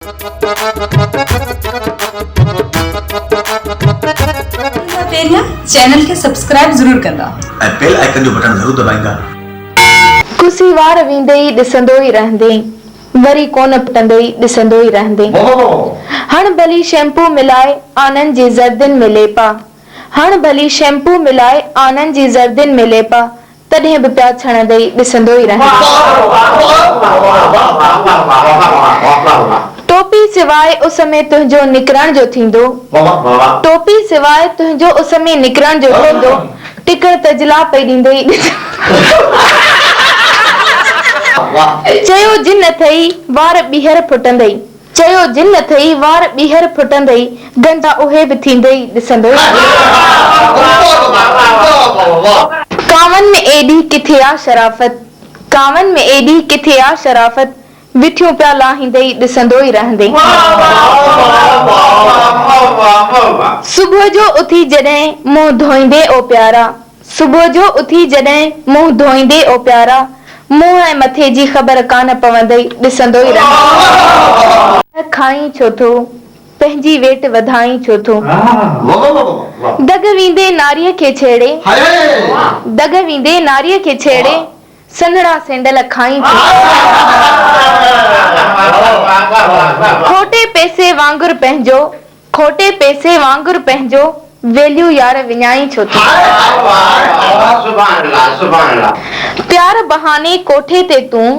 Channel के subscribe जरूर करना ऐं बेल आइकन जो बटन जरूर दबाईंदा। कुसी वार वींदे ई ॾिसंदो ई रहंदे, वरी कोन पिटंदे ई ॾिसंदो ई रहंदे। हण भली शैम्पू मिलाए आनंद जी ज़र्दिन में लेपा, हण भली शैम्पू मिलाए आनंद जी ज़र्दिन में लेपा, तॾहिं बि पिया छणंदे ई ॾिसंदो ई रहंदे। टोपी सिवाय उस में तुंहिंजो निकिरण जो थींदो, टोपी सिवाय तुंहिंजो उस में निकिरण जो थींदो, टिकड़ तजला पई ॾींदे ई चयो जिन अथई वार ॿीहर फुटंदई, चयो जिन अथई वार ॿीहर फुटंदई, गंदा उहे बि थींदे ई ॾिसंदो। कावन में एॾी किथे आ शराफत, कावन में एॾी किथे आ शराफत, विठियूं पिया लाहींदे ई ॾिसंदो ई रहंदे। सुबुह जो उथी जॾहिं मुंहुं धोईंदे ओ प्यारा, सुबुह जो उथी जॾहिं मुंहुं धोईंदे ओ प्यारा, मुंहुं ऐं मथे जी ख़बर कान पवंदई ॾिसंदो ई रहंदे। खाई छो थो, पंहिंजी वेट वधाई छो थो, दग वींदे नारीअ खे छेड़े, दग वींदे नारीअ खे छेड़े, सन्हड़ा सैंडल खाई थो। खोटे पैसे वांगुर पंहिंजो, खोटे पैसे वांगुर पंहिंजो, वैल्यू यार विञाई छो थो। प्यार बहाने कोठे ते तूं,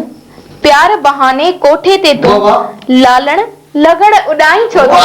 प्यार बहाने कोठे ते तूं, लालण लगड़ उॾाई छो थो।